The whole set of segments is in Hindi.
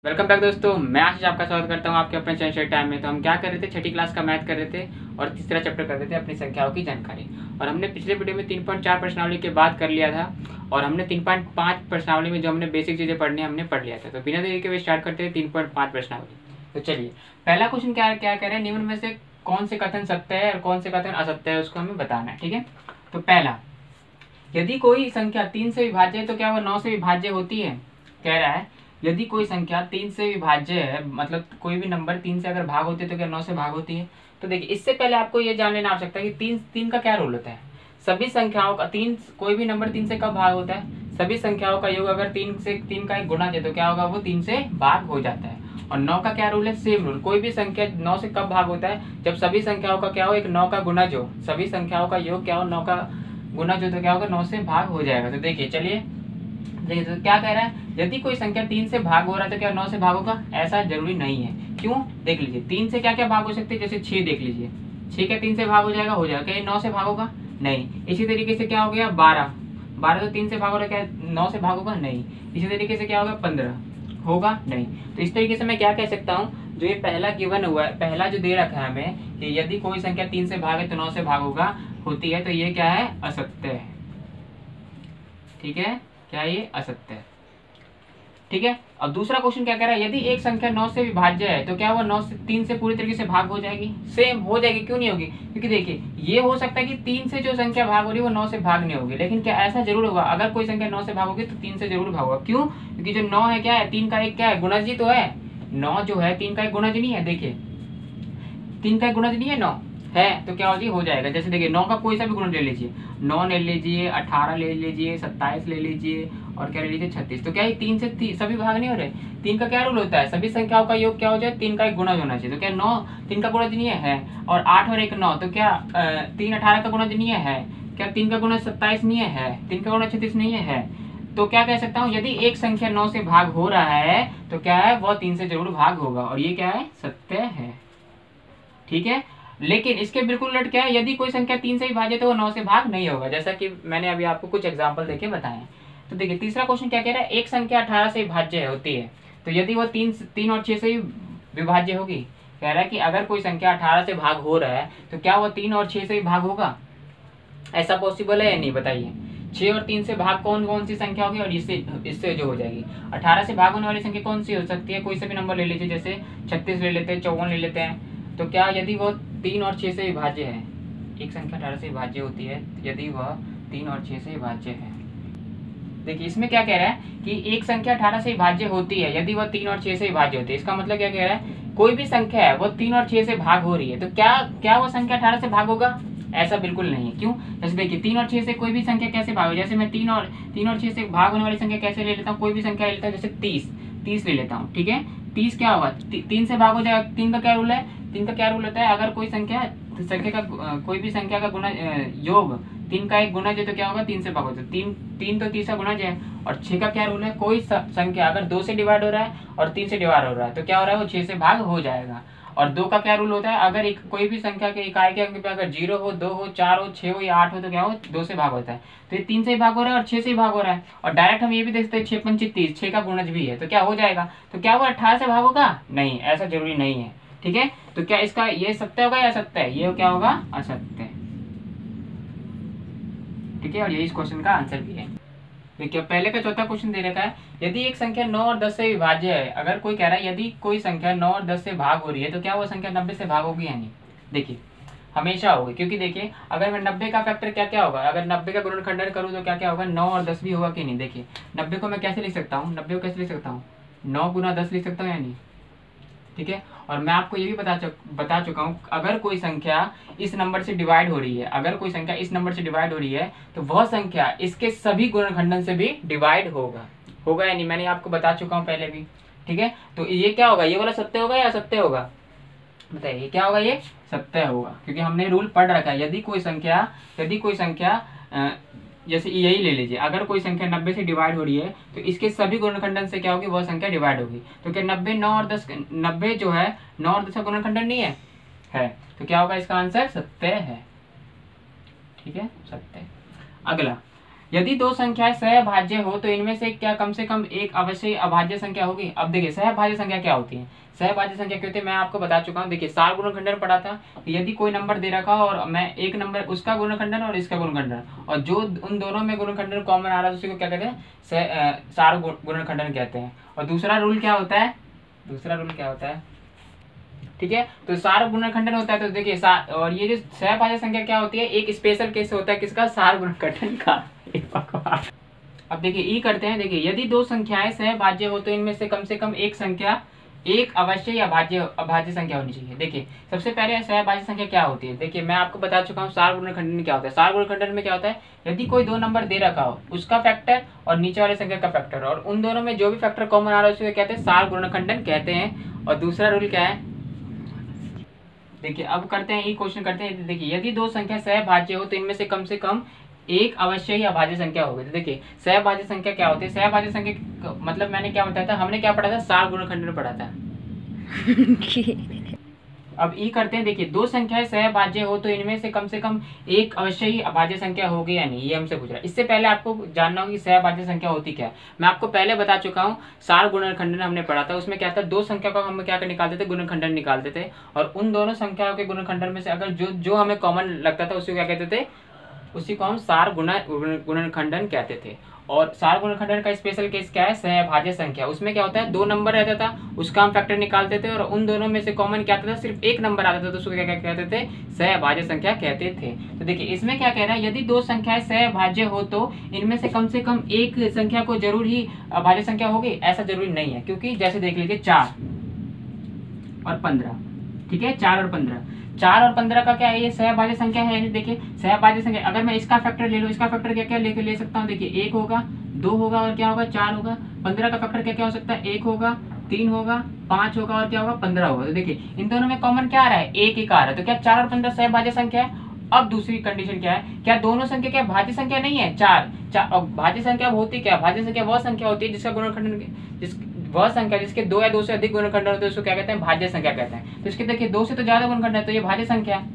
वेलकम बैक दोस्तों, मैं आशीष आपका स्वागत करता हूं आपके अपने चैनल टाइम में। तो हम क्या कर रहे थे, छठी क्लास का मैथ कर रहे थे और तीसरा चैप्टर कर रहे थे अपनी संख्याओं की जानकारी। और हमने पिछले वीडियो में 3.4 प्रश्नावली के बाद कर लिया था और हमने 3.5 प्रश्नावली में जो हमने बेसिक चीज़ें पढ़नी हमने पढ़ लिया था। तो बिना देरी के स्टार्ट करते हैं 3.5 प्रश्नावली। तो चलिए, पहला क्वेश्चन क्या क्या कह रहे हैं, निम्न में से कौन से कथन सत्य है और कौन से कथन असत्य है उसको हमें बताना है। ठीक है, तो पहला, यदि कोई संख्या 3 से विभाज्य है तो क्या वह 9 से विभाज्य होती है। कह रहा है यदि कोई संख्या 3 से विभाज्य है, मतलब कोई भी नंबर 3 से अगर भाग होती है तो क्या 9 से भाग होती है। तो देखिए, इससे पहले आपको ये जान लेना आवश्यकता है कि तीन का क्या रोल होता है। सभी संख्याओं का कोई भी नंबर 3 से कब भाग होता है, सभी संख्याओं का योग अगर 3 का एक गुणा है तो क्या होगा, वो 3 से भाग हो जाता है। और 9 का क्या रूल है, सेम रूल। कोई भी संख्या 9 से कब भाग होता है, जब सभी संख्याओं का क्या हो, एक 9 का गुणा जो सभी संख्याओं का योग क्या हो, 9 का गुना जो तो क्या होगा, 9 से भाग हो जाएगा। तो देखिए, चलिए देखिए तो क्या कह रहा है, यदि कोई संख्या 3 से भाग हो रहा है तो क्या 9 से भाग होगा, ऐसा जरूरी नहीं है। क्यों, देख लीजिए 3 से क्या क्या भाग हो सकते हैं, जैसे 6 देख लीजिए, 6 क्या 3 से भाग हो जाएगा, क्या ये 9 से भाग होगा, नहीं। इसी तरीके से क्या हो गया 12 तो 3 से भाग हो रहा है, क्या 9 से भाग होगा, नहीं। इसी तरीके से क्या होगा 15 होगा, नहीं। तो इस तरीके से मैं क्या कह सकता हूँ, जो ये पहला गिवन हुआ है, पहला जो दे रखा है हमें कि यदि कोई संख्या 3 से भागे तो 9 से भाग होगा होती है, तो ये क्या है, असत्य है। ठीक है, क्या ये असत्य है। ठीक है, अब दूसरा क्वेश्चन क्या कह रहा है, यदि एक संख्या 9 से विभाज्य है तो क्या वो 3 से पूरी तरीके से भाग हो जाएगी, सेम हो जाएगी। क्यों नहीं होगी, क्योंकि देखिए ये हो सकता है कि 3 से जो संख्या भाग हो रही है वो 9 से भाग नहीं होगी, लेकिन क्या ऐसा जरूर होगा, अगर कोई संख्या 9 से भाग होगी तो 3 से जरूर भाग होगा। क्यों, क्योंकि जो 9 है क्या है, 3 का एक क्या है, गुणज ही तो है। 9 जो है 3 का एक गुणज नहीं है, देखिए 3 का एक गुणज नहीं है, 9 है, तो क्या हो जाएगा। जैसे देखिए 9 का कोई सा भी गुणज ले लीजिए, 9 ले लीजिए, 18 ले लीजिए, 27 ले लीजिए और क्या ले लीजिए 36। तो क्या ये 3 से सभी भाग नहीं हो रहे। 3 का क्या रूल होता है, सभी संख्याओं का योग क्या हो जाए, 3 का एक गुणज होना चाहिए। तो क्या 9 3 का गुणज नहीं है, और 8 और 1 9, तो क्या 3 18 का गुणज नहीं है, क्या 3 का गुणज 27 नहीं है, 3 का गुणज 36 नहीं है। तो क्या कह सकता हूँ, यदि एक संख्या 9 से भाग हो रहा है तो क्या है, वह 3 से जरूर भाग होगा, और ये क्या है, सत्य है। ठीक है, लेकिन इसके बिल्कुल उलट क्या है, यदि कोई संख्या 3 से विभाज्य तो वो 9 से भाग नहीं होगा, जैसा कि मैंने अभी आपको कुछ एग्जांपल देके बताए। तो देखिए तीसरा क्वेश्चन क्या कह रहा है, एक संख्या 18 से विभाज्य होती है तो यदि वो 3 और 6 से विभाज्य होगी। कह रहा है कि अगर कोई संख्या 18 से भाग हो रहा है तो क्या वो 3 और 6 से भाग होगा, ऐसा पॉसिबल है या नहीं, बताइए। 6 और 3 से भाग कौन कौन सी संख्या होगी, और इससे जो हो जाएगी 18 से भाग होने वाली संख्या कौन सी हो सकती है, कोई सा भी नंबर ले लीजिए, जैसे 36 ले लेते हैं, 54 ले लेते हैं। तो क्या यदि वो 3 और 6 से विभाज्य है, एक संख्या 18 से विभाज्य होती है यदि वह 3 और 6 से विभाज्य है। देखिए इसमें क्या कह रहा है कि एक संख्या 18 से विभाज्य होती है यदि वह 3 और 6 से विभाज्य होती है। इसका मतलब क्या कह रहा है, कोई भी संख्या है वो 3 और 6 से भाग हो रही है, तो क्या वो संख्या 18 से भाग होगा, ऐसा बिल्कुल नहीं है। क्यों, जैसे देखिए 3 और 6 से कोई भी संख्या कैसे भाग, जैसे मैं 3 और 6 से भाग होने वाली संख्या कैसे ले लेता हूँ, कोई भी संख्या ले लेता हूँ, जैसे 30 ले लेता हूँ। ठीक है, 30 क्या होगा, 3 से भाग हो जाएगा। 3 का क्या रूल है, 3 का क्या रूल होता है, अगर कोई संख्या का कोई भी संख्या का गुणा योग 3 का एक गुणज है तो क्या होगा, 3 से भाग होता है। 3 तो 30 का गुणज है। और 6 का क्या रूल है, कोई संख्या अगर 2 से डिवाइड हो रहा है और 3 से डिवाइड हो रहा है तो क्या हो रहा है, वो 6 से भाग हो जाएगा। और 2 का क्या रूल होता है, अगर कोई भी संख्या के इकाई के अंक पे अगर 0 हो, 2 हो, 4 हो, 6 हो या 8 हो तो क्या हो, 2 से भाग होता है। तो ये 3 से भाग हो रहा है और 6 से भाग हो रहा है। और डायरेक्ट हम ये भी देखते हैं 6 पंच 30, 6 का गुणज भी है, तो क्या हो जाएगा। तो क्या वो 18 से भाग होगा, नहीं, ऐसा जरूरी नहीं है। ठीक है, तो क्या इसका ये सत्य होगा या असत्य है, ये क्या होगा, असत्य। ठीक है, और ये इस क्वेश्चन का आंसर भी है। देखिए पहले का चौथा क्वेश्चन दे रखा है, यदि एक संख्या 9 और 10 से विभाज्य है। अगर कोई कह रहा है यदि कोई संख्या 9 और 10 से भाग हो रही है तो क्या वो संख्या 90 से भाग होगी या नहीं। देखिए हमेशा होगी, क्योंकि देखिए अगर मैं 90 का फैक्टर क्या क्या होगा, अगर 90 का गुणनखंडन करूँ तो क्या क्या होगा, 9 और 10 भी होगा कि नहीं। देखिए 90 को मैं कैसे लिख सकता हूँ, 90 को कैसे लिख सकता हूँ, 9 गुना 10 लिख सकता हूँ या नहीं। ठीक है, और मैं आपको ये भी बता चुका हूँ, अगर कोई संख्या इस नंबर से डिवाइड हो रही है, अगर कोई संख्या इस नंबर से डिवाइड हो रही है तो वह संख्या इसके सभी गुणनखंडन से भी डिवाइड होगा या नहीं, मैंने आपको बता चुका हूँ पहले भी। ठीक है, तो ये क्या होगा, ये वाला सत्य होगा या असत्य होगा, बताइए। ये क्या होगा, ये सत्य होगा, क्योंकि हमने रूल पढ़ रखा है। यदि कोई संख्या जैसे यही ले लीजिए, अगर कोई संख्या 90 से डिवाइड हो रही है तो इसके सभी गुणनखंडन से क्या होगी, वह संख्या डिवाइड होगी। तो क्या 90 9 और 10 90 जो है 9 और 10 का गुणनखंडन नहीं है, तो क्या होगा, इसका आंसर सत्य है। ठीक है, सत्य। अगला, यदि दो संख्याएं सहभाज्य हो तो इनमें से क्या कम से कम एक अवश्य अभाज्य संख्या होगी। अब देखिए सहभाज्य संख्या क्या होती है, सहभाज्य संख्या क्या होती है मैं आपको बता चुका हूँ। देखिए सार गुणनखंडन पढ़ा था, यदि कोई नंबर दे रखा हो और मैं एक नंबर उसका गुणनखंडन और इसका गुणनखंडन, और जो उन दोनों में गुणनखंडन कॉमन आ रहा है उसी को क्या कहते हैं, सार गुणनखंडन कहते हैं। और दूसरा रूल क्या होता है, दूसरा रूल क्या होता है, ठीक है, तो सार गुणनखंडन होता है। तो देखिए और ये जो सहभाज्य संख्या क्या होती है, एक स्पेशल केस होता है किसका, सार गुणनखंडन का। अब देखिए ई करते हैं। देखिए यदि दो संख्याएं सहभाज्य हो तो इनमें से कम एक संख्या एक अवश्य या अभाज्य संख्या होनी चाहिए। देखिए सबसे पहले सहभाज्य संख्या क्या होती है, देखिए मैं आपको बता चुका हूँ सार गुणनखंडन में क्या होता है। सार गुणनखंडन में क्या होता है, यदि कोई दो नंबर दे रखा हो उसका फैक्टर और नीचे वाले संख्या का फैक्टर, और उन दोनों में जो भी फैक्टर कॉमन आ रहा है उसको कहते हैं सार गुणनखंडन कहते हैं। और दूसरा रूल क्या है, देखिए अब करते हैं, ये क्वेश्चन करते हैं। देखिए यदि दो संख्या सहभाज्य हो तो इनमें से कम एक अवश्य ही अभाज्य संख्या होगी। तो देखिए सहभाज्य संख्या क्या होती है, सहभाज्य संख्या मतलब मैंने क्या बताया था, हमने क्या पढ़ा था, सार गुणनखंडन पढ़ा था। अब ई करते हैं। देखिए दो संख्याएं सहभाज्य हो तो इनमें से कम एक अवश्य ही अभाज्य संख्या होगी या नहीं, ये हमसे पूछ रहा है। इससे पहले आपको जानना होगी सहभाज्य संख्या होती क्या है। मैं आपको पहले बता चुका हूँ, सार गुणनखंडन हमने पढ़ा था, उसमें क्या था, दो संख्या को हम क्या निकालते थे, गुणनखंडन निकालते थे, और उन दोनों संख्याओं के गुणनखंडन में से अगर जो हमें कॉमन लगता था उसी को क्या कहते थे, उसी को हम सार गुणनखंडन कहते थे। और सार गुणनखंडन का स्पेशल केस क्या है, सहभाज्य संख्या। उसमें क्या होता है, दो नंबर रहता था उसका हम फैक्टर निकालते थे, और उन दोनों में से कॉमन क्या आता था, सिर्फ एक नंबर आता था, तो उसको क्या कहते थे, सहभाज्य संख्या कहते थे। तो देखिए इसमें क्या कह रहा है, यदि दो संख्याएं सहभाज्य हो तो इनमें से कम एक संख्या को जरूर ही अभाज्य संख्या होगी, ऐसा जरूरी नहीं है। क्योंकि जैसे देख लीजिए 4 और 15, ठीक है, 4 और 15 का क्या है, ये सहभाज्य संख्या है। देखिए सहभाज्य संख्या, अगर मैं इसका फैक्टर ले लूं, इसका फैक्टर क्या क्या लेके ले सकता हूँ, देखिए 1 होगा, 2 होगा और क्या होगा, 4 होगा। 15 का फैक्टर क्या क्या हो सकता है, 1 होगा, 3 होगा, 5 होगा और क्या होगा, 15 होगा। तो देखिए इन दोनों में कॉमन क्या आ रहा है, 1 आ रहा है। तो क्या 4 और 15 सहभाज्य संख्या है। अब दूसरी कंडीशन क्या है, क्या दोनों संख्या क्या भाज्य संख्या नहीं है, 4 भाज्य संख्या होती क्या, भाज्य संख्या वह संख्या होती है जिसका गुणनखंडन वह संख्या जिसके दो या दो से अधिक गुणनखंडन होते हैं उसको क्या कहते हैं, भाज्य संख्या कहते हैं। तो इसके देखिए 2 से तो ज्यादा गुणनखंडन है तो ये भाज्य संख्या है,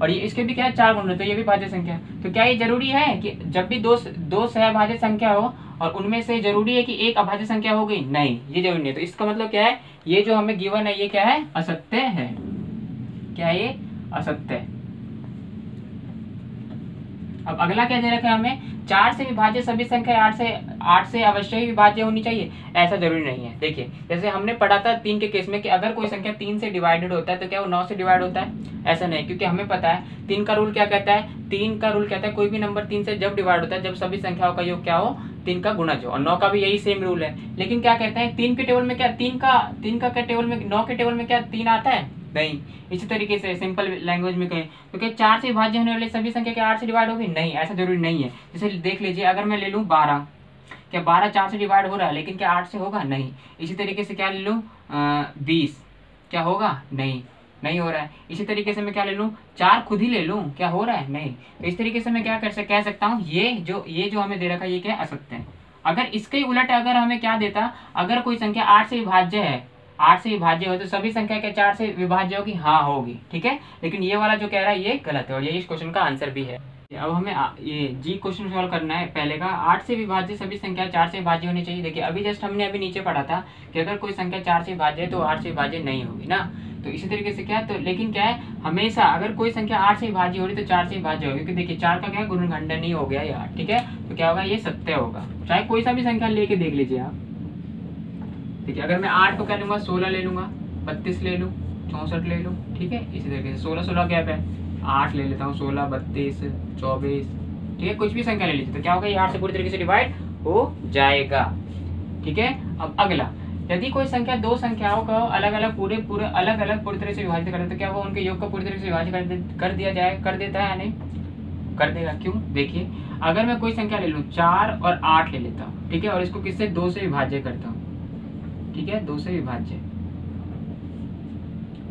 और ये इसके भी क्या है 4 गुणन, तो ये भी भाज्य संख्या। तो क्या ये जरूरी है कि जब भी दो सहभाज्य संख्या हो और उनमें से जरूरी है कि एक अभाज्य संख्या होगी, नहीं ये जरूरी नहीं है। तो इसका मतलब क्या है, ये जो हमें गिवन है ये क्या है, असत्य है। क्या है ये, असत्य है। अब अगला क्या दे रखा है हमें, 4 से विभाज्य सभी संख्या 8 से अवश्य ही विभाज्य होनी चाहिए, ऐसा जरूरी नहीं है। देखिए जैसे हमने पढ़ा था 3 के केस में कि अगर कोई संख्या 3 से डिवाइडेड होता है तो क्या वो 9 से डिवाइड होता है, ऐसा नहीं, क्योंकि हमें पता है 3 का रूल क्या कहता है, 3 का रूल कहता है कोई भी नंबर 3 से जब डिवाइड होता है जब सभी संख्याओं का योग क्या हो, 3 का गुणज हो। और 9 का भी यही सेम रूल है। लेकिन क्या कहते हैं 3 के टेबल में क्या 3 का क्या टेबल में, 9 के टेबल में क्या 3 आता है, नहीं। इसी तरीके से सिंपल लैंग्वेज में कहें तो क्या 4 से विभाज्य होने वाली सभी संख्या क्या 8 से डिवाइड होगी, नहीं, ऐसा जरूरी नहीं है। जैसे देख लीजिए अगर मैं ले लूँ 12, क्या 12 4 से डिवाइड हो रहा है लेकिन क्या 8 से होगा, नहीं। इसी तरीके से क्या ले लूँ 20, क्या होगा, नहीं हो रहा है। इसी तरीके से मैं क्या ले लूँ 4 खुद ही ले लूँ, क्या हो रहा है, नहीं। तो इस तरीके से मैं क्या कह सकता हूँ, ये जो हमें दे रखा है ये क्या असत्य है। अगर इसके उलट अगर हमें क्या देता, अगर कोई संख्या 8 से विभाज्य है, 8 से विभाज्य हो तो सभी संख्या क्या 4 से विभाज्य होगी, हाँ होगी, ठीक है। लेकिन ये वाला जो कह रहा है ये गलत है और ये इस क्वेश्चन का आंसर भी है। अब हमें ये जी क्वेश्चन सॉल्व करना है। पहले का 8 से विभाज्य सभी संख्या 4 से विभाज्य होनी चाहिए। देखिए अभी जस्ट हमने अभी नीचे पढ़ा था कि अगर कोई संख्या 4 से विभाज्य है तो 8 से विभाज्य नहीं होगी ना। तो इसी तरीके से क्या है, तो लेकिन क्या है हमेशा अगर कोई संख्या 8 से विभाज्य हो रही तो 4 से विभाज्य होगी, क्योंकि देखिए 4 का क्या गुणनखंडन ही हो गया यार, ठीक है। तो क्या होगा, ये सत्य होगा, चाहे कोई सा भी संख्या लेके देख लीजिए आप। देखिए अगर मैं 8 को क्या लूंगा 16 ले लूंगा, 32 ले लूँ, 64 ले लूँ, ठीक है। इसी तरीके से 16 गैप है, 8 ले लेता हूँ, 16 32 24, ठीक है, कुछ भी संख्या ले लीजिए तो क्या होगा, ये 8 से पूरी तरीके से डिवाइड हो जाएगा, ठीक है। अब अगला, यदि कोई संख्या दो संख्याओं का अलग अलग पूरी तरह से विभाजित करते तो क्या वो उनके योग को पूरी तरह से विभाजित कर देता है या नहीं कर देगा। क्यों, देखिए अगर मैं कोई संख्या ले लूँ 4 और 8 ले लेता हूँ, ठीक है, और इसको किससे 2 से विभाज्य करता हूँ, ठीक है, 2 से विभाज्य,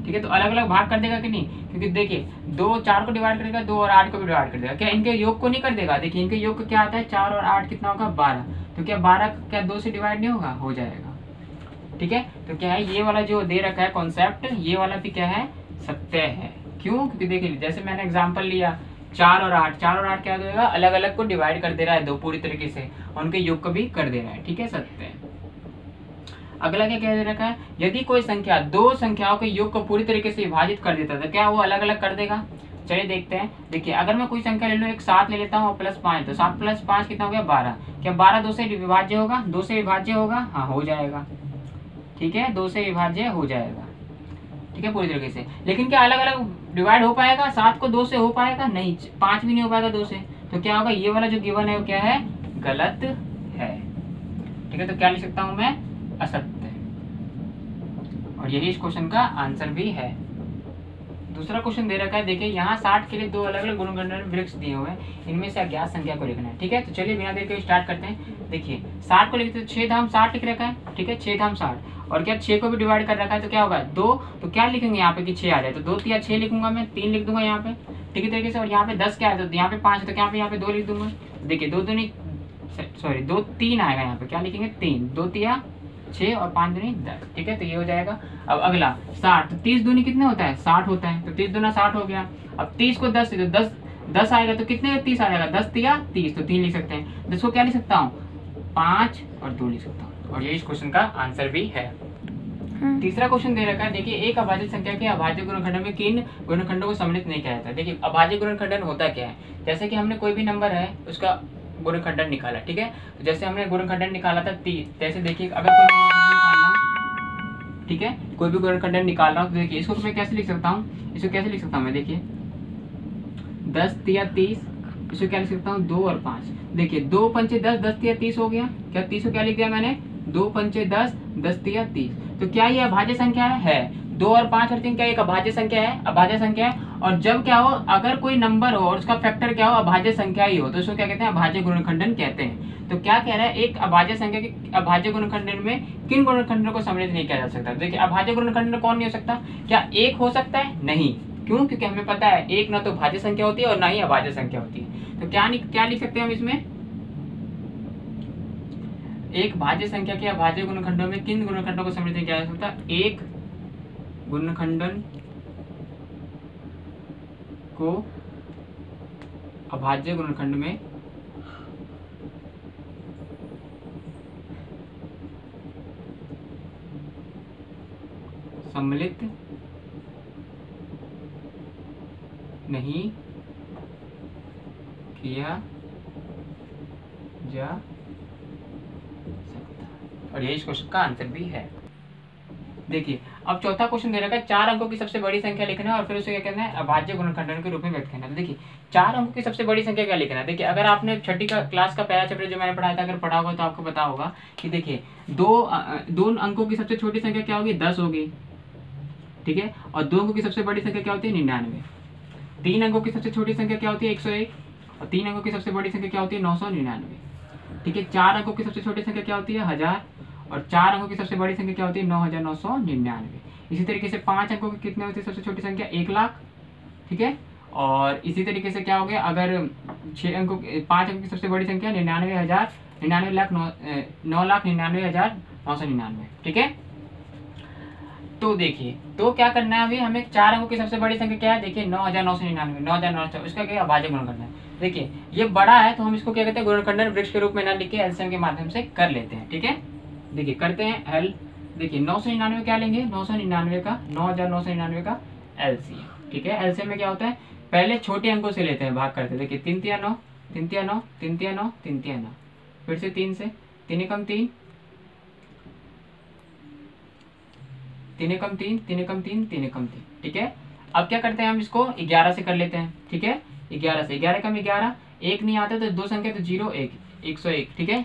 ठीक है, तो अलग अलग भाग कर देगा कि नहीं, क्योंकि देखिए 2 4 को डिवाइड करेगा, 2 और 8 को भी डिवाइड कर देगा, क्या इनके योग को नहीं कर देगा। देखिए इनके योग को क्या आता है 4 और 8 कितना होगा 12, तो क्या 12 क्या 2 से डिवाइड नहीं होगा, हो जाएगा, ठीक है। तो क्या है ये वाला जो दे रखा है कॉन्सेप्ट, ये वाला भी क्या है सत्य है। क्यों, क्योंकि देखिए जैसे मैंने एग्जांपल लिया 4 और 8, 4 और 8 क्या देगा, अलग अलग को डिवाइड कर दे रहा है 2 पूरी तरीके से, उनके योग को भी कर दे रहा है, ठीक है, सत्य। अगला क्या कह दे रखा है, यदि कोई संख्या दो संख्याओं के योग को पूरी तरीके से विभाजित कर देता है तो क्या वो अलग अलग कर देगा। चलिए देखते हैं। देखिए अगर मैं कोई संख्या ले लूँ, एक 7 ले लेता हूँ और +5, तो 7 + 5 कितना हो गया 12। क्या 12 2 से विभाज्य होगा, 2 से विभाज्य होगा, हाँ हो जाएगा, ठीक है, 2 से विभाज्य हो जाएगा, ठीक है, पूरी तरीके से। लेकिन क्या अलग अलग डिवाइड हो पाएगा, 7 को 2 से हो पाएगा, नहीं, 5 भी नहीं हो पाएगा 2 से, तो क्या होगा, ये वाला जो गिवन है वो क्या है, गलत है, ठीक है। तो क्या लिख सकता हूं मैं, असत्य, और यही इस क्वेश्चन का आंसर भी है। दूसरा क्वेश्चन दे रखा है, देखिए यहाँ 60 के लिए 2 अलग अलग गुणनखंड वृक्ष दिए हुए हैं, इनमें से अज्ञात संख्या को लिखना है, ठीक है। तो चलिए बिना देर के स्टार्ट करते हैं। देखिए 60 को लिखते 6 धाम 60 लिख रखा है, ठीक है, 6 धाम 60, और क्या 6 को भी डिवाइड कर रखा है, तो क्या होगा 2, तो क्या लिखेंगे यहाँ पे कि 6 आ जाए, तो 2 या 6 लिखूंगा मैं, 3 लिख दूंगा यहाँ पे, ठीक है तरीके से। और यहाँ पे 10 क्या है, तो यहाँ पे 5 है, तो यहाँ पे 2 लिख दूंगा। देखिए 2 2 3 आएगा यहाँ पे, क्या लिखेंगे 3, 2 तिया 6 और 5 दूनी 10, ठीक है, तो ये हो जाएगा। अब अगला 60, तो 30 दूनी कितने होता है, 60 होता है, तो 30 दूना 60 हो गया। अब 30 को 10 से, तो 10 आएगा, तो कितने 30 आ जाएगा, 10 तिया 30, तो 3 लिख सकते हैं। 10 को क्या लिख सकता हूँ, 5 और 2 लिख सकता हूँ, और ये इस क्वेश्चन का आंसर भी है। तीसरा क्वेश्चन दे रखा है, देखिए एक अभाज्य संख्या के अभाज्य गुणनखंड में किन गुणनखंडों को सम्मिलित नहीं किया जाता। देखिए अभाज्य गुणनखंडन होता क्या है, जैसे कि हमने कोई भी नंबर है उसका गुणनखंडन निकाला, ठीक है, तो जैसे हमने गुणनखंडन निकाला था 30, जैसे देखिए अगर कोई निकालना, ठीक है, कोई भी गुणनखंडन निकाल रहा हूँ, तो देखिए इसको मैं कैसे लिख सकता हूँ, इसको कैसे लिख सकता हूँ मैं, देखिए 10 तिया 30, इसको क्या लिख सकता हूँ 2 और 5। देखिए 2 पंचे 10, 10 तिया 30 हो गया, क्या 30 को क्या लिख दिया मैंने, 2 पंचे 10, 10 तिया 30, तो क्या ये अभाज्य संख्या है 2 और 5 और 3 क्या एक अभाज्य संख्या है, अभाज्य संख्या है। और जब क्या हो, अगर कोई नंबर हो और उसका फैक्टर क्या हो, अभाज्य संख्या ही हो, तो उसको क्या कहते हैं, अभाज्य गुणनखंडन कहते हैं। तो क्या कह रहा है, एक अभाज्य संख्या के अभाज्य गुणनखंडन में किन गुणनखंडनों को सम्मिलित नहीं किया जा सकता। देखिए अभाज्य गुणनखंडन कौन नहीं हो सकता, क्या एक हो सकता है, नहीं, क्यों, क्योंकि हमें पता है एक ना तो भाज्य संख्या होती है और ना ही अभाज्य संख्या होती है। तो क्या लिख सकते हैं हम इसमें, एक भाज्य संख्या के अभाज्य गुणनखंडों में किन गुणनखंडों को सम्मिलित नहीं किया जा सकता, एक गुणनखंडन को अभाज्य गुणनखंड में सम्मिलित नहीं किया जा सकता, और ये इस क्वेश्चन का आंसर भी है। देखिए अब चौथा क्वेश्चन दे रखा है, 4 अंकों की सबसे बड़ी संख्या लिखना है और फिर उसे क्या करना है, अभाज्य गुणनखंडन के रूप में व्यक्त करना है। तो देखिए 4 अंकों की सबसे बड़ी संख्या क्या लिखना है। देखिए अगर आपने छठी क्लास का पहला चैप्टर जो मैंने पढ़ाया था, अगर पढ़ा होगा तो आपको पता होगा कि देखिए 2 अंकों की सबसे छोटी संख्या क्या होगी, 10 होगी, ठीक है, और 2 अंकों की सबसे बड़ी संख्या क्या होती है, 99। 3 अंकों की सबसे छोटी संख्या क्या होती है, 101, और 3 अंकों की सबसे बड़ी संख्या क्या होती है, 999, ठीक है। 4 अंकों की सबसे छोटी संख्या क्या होती है, 1000, और 4 अंकों की सबसे बड़ी संख्या क्या होती है, 9999। इसी तरीके से 5 अंकों की कितने होती है सबसे छोटी संख्या, 1 लाख, ठीक है। और इसी तरीके से क्या हो गया, अगर 5 अंकों की सबसे बड़ी संख्या 99,000, 9,99,999, ठीक है। तो देखिए तो क्या करना है, अभी हमें 4 अंकों की सबसे बड़ी संख्या क्या है, देखिए 9,999, 9,999, उसका क्या अभाज्य गुणन करना है। देखिए ये बड़ा है तो हम इसको क्या कहते हैं, गुणनखंडन वृक्ष के रूप में ना लिख के एलसीएम के माध्यम से कर लेते हैं, ठीक है। देखिए करते हैं एल, देखिए 999 क्या लेंगे, 999 का 9,999 का एलसीएम, ठीक है। एलसीएम में क्या होता है, पहले छोटे अंकों से लेते हैं, भाग करते हैं। देखिए 3 तिया 9, 3 तिया 9, 3 तिया 9, 3 तिया 9, फिर से 3 से, 3 एकम 3, 3 एकम 3, 3 एकम 3, 3 एकम 3, ठीक है। अब क्या करते हैं, हम इसको 11 से कर लेते हैं, ठीक है। 11 से, 11 एकम 11, 1 नहीं आता तो 2 संख्या, तो 0 1, 101, ठीक है,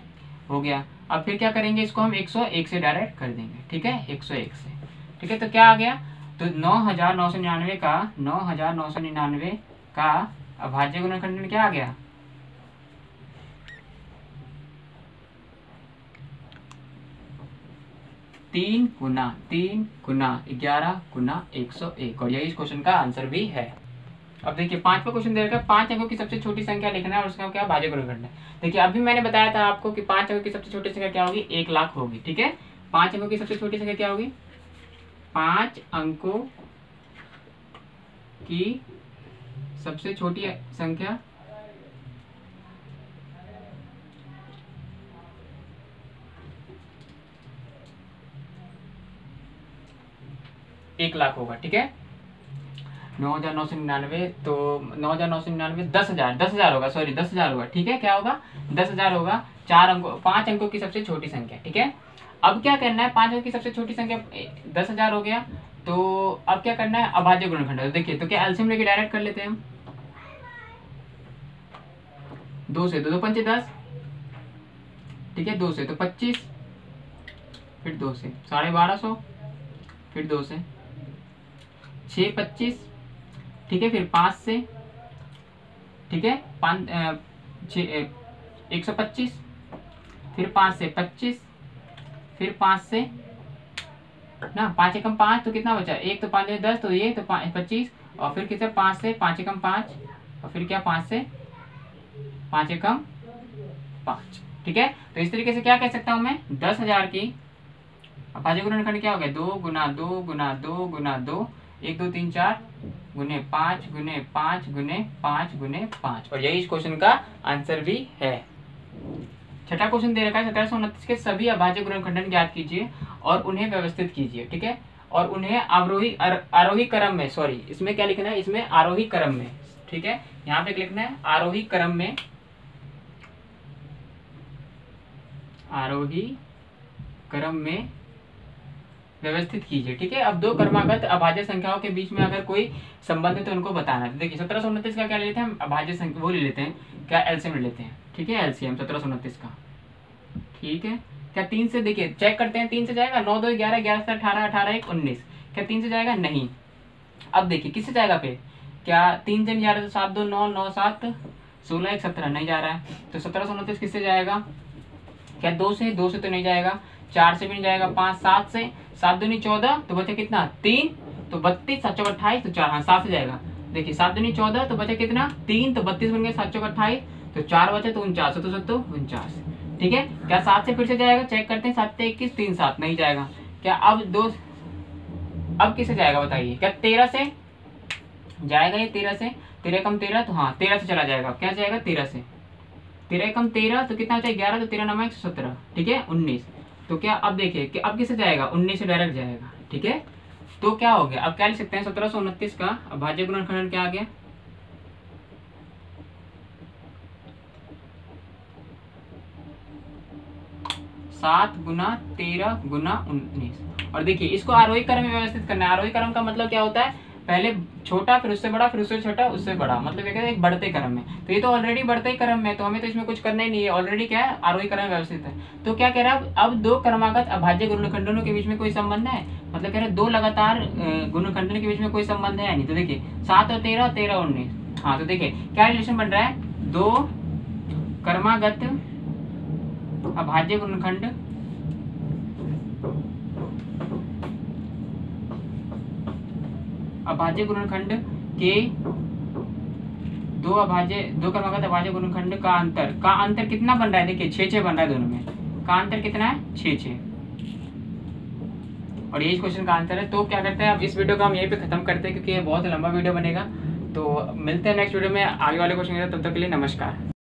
हो गया। अब फिर क्या करेंगे, इसको हम 101 से डायरेक्ट कर देंगे, ठीक है, 101 से, ठीक है। तो क्या आ गया, तो 9,999 का अभाज्य गुणनखंडन क्या आ गया, 3 गुना 11 गुना 101, और यही इस क्वेश्चन का आंसर भी है। अब देखिए 5वां क्वेश्चन दे रखा है, 5 अंकों की सबसे छोटी संख्या लिखना है और उसका क्या भाज्य गुणनखंड है। देखिए अभी मैंने बताया था आपको कि 5 अंकों की सबसे छोटी संख्या क्या होगी, 1 लाख होगी, ठीक है। 5 अंकों की सबसे छोटी संख्या क्या होगी, 5 अंकों की सबसे छोटी संख्या एक लाख होगा। ठीक है, 9,999, तो 9,999 10,000 होगा, सॉरी 10,000 होगा। ठीक है, क्या होगा? 10,000 होगा। 5 अंकों की सबसे छोटी संख्या। ठीक है, अब क्या करना है? 5 अंकों की सबसे छोटी संख्या 10,000 हो गया, तो अब क्या करना है? अभाज्य गुणनखंड। तो देखिए, तो क्या एलसीएम लेके डायरेक्ट कर लेते हैं हम। 2 से 2 पंचे 10, ठीक है, 2 से तो 25, फिर 2 से 1250, फिर 2 से 6 25, ठीक है, फिर 5 से, ठीक है, 125, फिर 5 से 25, फिर 5 से ना 5 एकम 5, तो कितना बचा? 1 तो 5 10, तो ये तो 25, और फिर कितना? 5 से 5 एकम 5, और फिर क्या? 5 से 5 एकम 5। ठीक है, तो इस तरीके से क्या कह सकता हूं मैं? 10,000 की अभाज्य गुणनखंड क्या हो गया? 2 गुना 2 गुना 2 गुना 2, 1 2 3 4 गुने 5 गुने 5 गुने 5 गुने 5। और यही इस क्वेश्चन का आंसर भी है। छठा क्वेश्चन दे रखा है, 1729 के सभी अभाज्य गुणनखंड ज्ञात कीजिए और उन्हें व्यवस्थित कीजिए। ठीक है, और उन्हें आरोही क्रम में, सॉरी इसमें क्या लिखना है? इसमें आरोही क्रम में। ठीक है, यहाँ पे लिखना है आरोही क्रम में, आरोही क्रम में व्यवस्थित कीजिए। ठीक है, अब दो क्रमागत अभाज्य संख्याओं के बीच में अगर कोई संबंध है तो उनको बताना है। तो देखिए 1729 का क्या ले लेते हैं हम? अभाज्य संख्या वो ले लेते हैं, क्या? एलसीएम ले लेते हैं। ठीक है, एलसीएम 1729 का। ठीक है, क्या 3 से? देखिए चेक करते हैं, 3 से जाएगा? 9 2 11, 11 से 18, 18 1 19। क्या 3 से जाएगा? नहीं। अब देखिए किससे जाएगा फिर? क्या 3 से नहीं जा रहा? तो 7 2 9, 9 7 16 1 17 नहीं जा रहा है, तो 1729 किससे जाएगा? क्या 2 से? 2 से तो नहीं जाएगा, 4 से भी नहीं जाएगा, 5 7 से, 7 दूनी 14, तो बचा कितना? 3, तो 32, 7 चौक 28, तो 4, हाँ 7 से जाएगा। देखिए 7 दूनी 14, तो बचा कितना? 3, तो 32 बन गया, 7 चौक 28, तो 4 बचे, तो 49, तो 49। ठीक है, क्या 7 से फिर से जाएगा? चेक करते हैं, 7 21 3 7 नहीं जाएगा। क्या अब 2, अब किससे जाएगा बताइए? क्या 13 से जाएगा? ये 13 से, 13 कम 13, तो हाँ 13 से चला जाएगा। क्या जाएगा? 13 से, 13 कम 13, तो कितना चाहिए? 11, तो 13 9 117, ठीक है 19। तो क्या अब देखिए कि अब किससे जाएगा? 19 से डायरेक्ट जाएगा। ठीक है, तो क्या हो गया? अब क्या लिख सकते हैं? 1729 का अभाज्य गुणनखंड क्या आ गया? सात गुना 13 गुना 19। और देखिए इसको आरोही क्रम में व्यवस्थित करना है। आरोही क्रम का मतलब क्या होता है? पहले छोटा, फिर उससे बड़ा, फिर उससे छोटा, उससे बड़ा, मतलब क्या कहते हैं? एक बढ़ते क्रम में। तो ये तो ऑलरेडी बढ़ते ही क्रम में, तो हमें तो इसमें कुछ करना ही नहीं है, ऑलरेडी क्या है? आरोही क्रम में व्यवस्थित है। तो क्या कह रहा है? अब दो क्रमागत अभाज्य गुणनखंडों के बीच में कोई संबंध है? मतलब कह रहे हैं दो लगातार गुणनखंडों के बीच में कोई संबंध है नहीं। तो देखिए 7 और 13, 13 और 19, हाँ तो देखिए क्या रिलेशन बन रहा है? दो क्रमागत अभाज्य गुणनखंड के दो क्रमागत अभाज्य गुणनखंड का अंतर कितना बन रहा है? देखिए 6 बन रहा है दोनों में, का अंतर कितना है? 6। और ये इस क्वेश्चन का आंसर है। तो क्या करते हैं, अब इस वीडियो को हम यहीं पे खत्म करते हैं क्योंकि ये बहुत लंबा वीडियो बनेगा। तो मिलते हैं नेक्स्ट वीडियो में आगे वाले क्वेश्चन के साथ। तब तक के लिए नमस्कार।